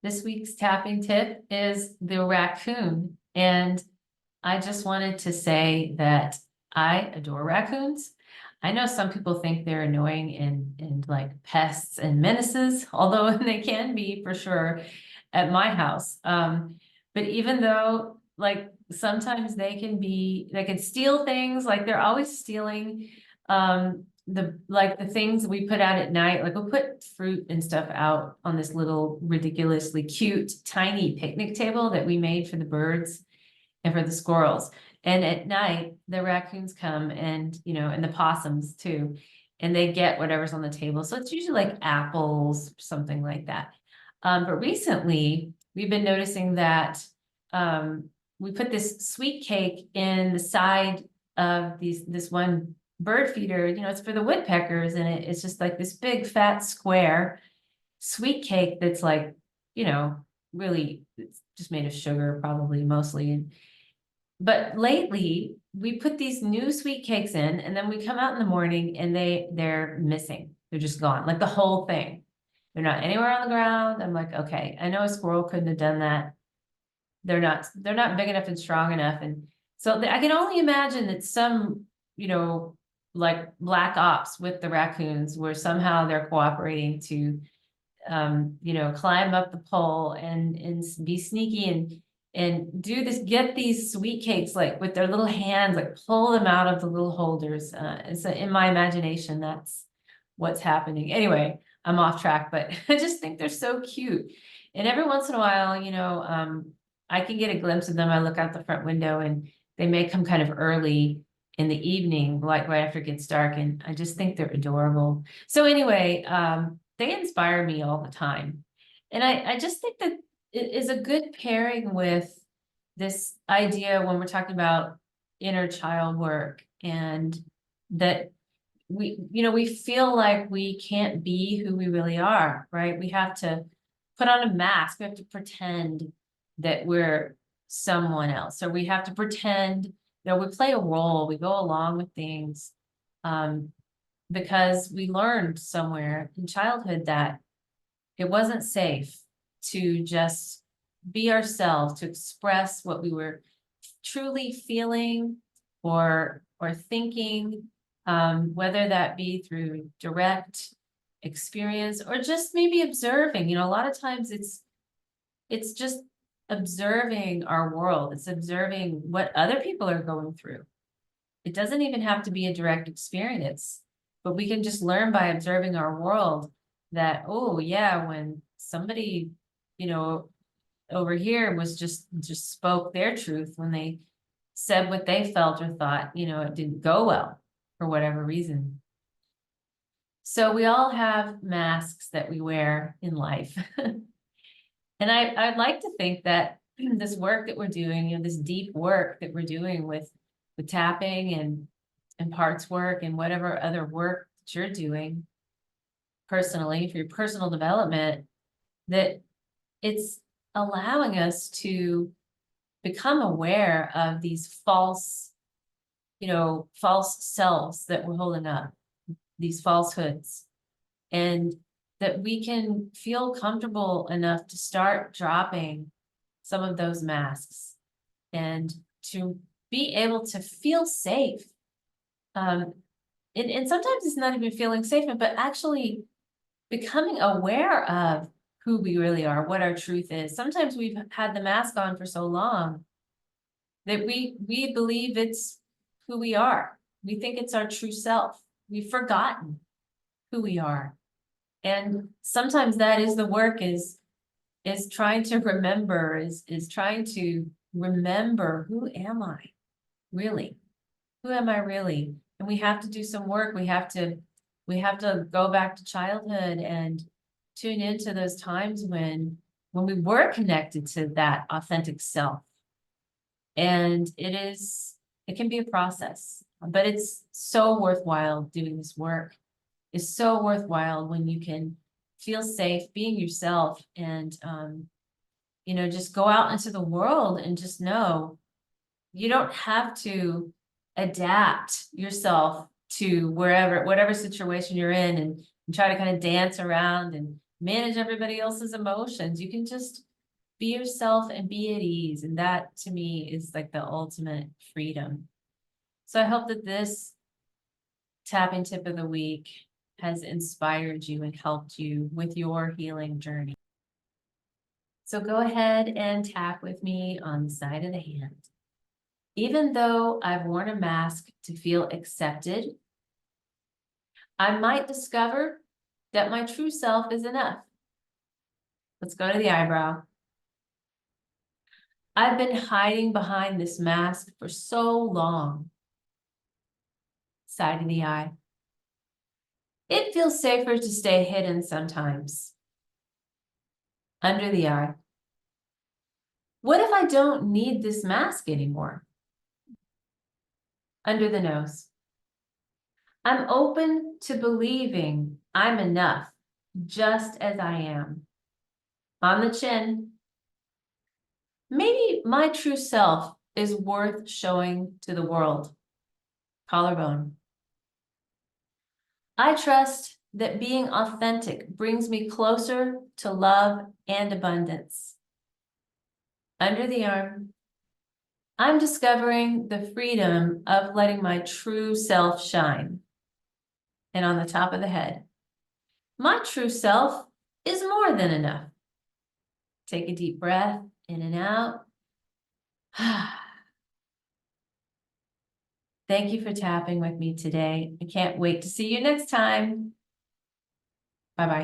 This week's tapping tip is the raccoon. And I just wanted to say that I adore raccoons. I know some people think they're annoying and like pests and menaces, although they can be for sure at my house. But even though like sometimes they can steal things, like they're always stealing the things we put out at night. Like we'll put fruit and stuff out on this little ridiculously cute tiny picnic table that we made for the birds and for the squirrels. And at night, the raccoons come and, and the possums too, and they get whatever's on the table. So it's usually like apples, something like that. But recently we've been noticing that we put this sweet cake in the side of this one bird feeder, it's for the woodpeckers, and it's just like this big fat square sweet cake that's like, really it's just made of sugar probably mostly. But lately we put these new sweet cakes in, and then we come out in the morning and they're missing. They're just gone, like the whole thing. They're not anywhere on the ground. I'm like, okay, I know a squirrel couldn't have done that. They're not big enough and strong enough. And so I can only imagine that some, like black ops with the raccoons where somehow they're cooperating to climb up the pole and be sneaky and do this, get these sweet cakes like with their little hands, like pull them out of the little holders. And so in my imagination, that's what's happening. Anyway, I'm off track, but I just think they're so cute. And every once in a while, I can get a glimpse of them. I look out the front window and they may come kind of early in the evening, like right after it gets dark. And I just think they're adorable. So anyway, they inspire me all the time. And I just think that it is a good pairing with this idea when we're talking about inner child work, and that we feel like we can't be who we really are, right? We have to put on a mask. We have to pretend that we're someone else. So we have to pretend, we play a role, we go along with things. Because we learned somewhere in childhood that it wasn't safe to just be ourselves, to express what we were truly feeling or thinking, whether that be through direct experience or just maybe observing. A lot of times it's just observing our world. It's observing what other people are going through. It doesn't even have to be a direct experience, but we can just learn by observing our world that, oh yeah, when somebody, over here was just spoke their truth, when they said what they felt or thought, it didn't go well for whatever reason. So we all have masks that we wear in life. And I'd like to think that this work that we're doing, this deep work that we're doing with tapping and parts work and whatever other work that you're doing personally for your personal development, that it's allowing us to become aware of these false selves that we're holding up, these falsehoods, and that we can feel comfortable enough to start dropping some of those masks and to be able to feel safe. And sometimes it's not even feeling safe, but actually becoming aware of who we really are, what our truth is. Sometimes we've had the mask on for so long that we believe it's who we are. We think it's our true self. We've forgotten who we are. And sometimes that is the work, is trying to remember, is trying to remember, who am I really? Who am I really? And we have to do some work. We have to go back to childhood and tune into those times when we were connected to that authentic self. And it can be a process, but it's so worthwhile doing this work. It's so worthwhile when you can feel safe being yourself and, just go out into the world and just know you don't have to adapt yourself to whatever situation you're in and try to kind of dance around and manage everybody else's emotions. You can just be yourself and be at ease. And that to me is like the ultimate freedom. So I hope that this tapping tip of the week has inspired you and helped you with your healing journey. So go ahead and tap with me on the side of the hand. Even though I've worn a mask to feel accepted, I might discover that my true self is enough. Let's go to the eyebrow. I've been hiding behind this mask for so long. Side of the eye. It feels safer to stay hidden sometimes. Under the eye. What if I don't need this mask anymore? Under the nose. I'm open to believing I'm enough, just as I am. On the chin. Maybe my true self is worth showing to the world. Collarbone. I trust that being authentic brings me closer to love and abundance. Under the arm. I'm discovering the freedom of letting my true self shine. And on the top of the head. My true self is more than enough. Take a deep breath in and out. Thank you for tapping with me today. I can't wait to see you next time. Bye-bye.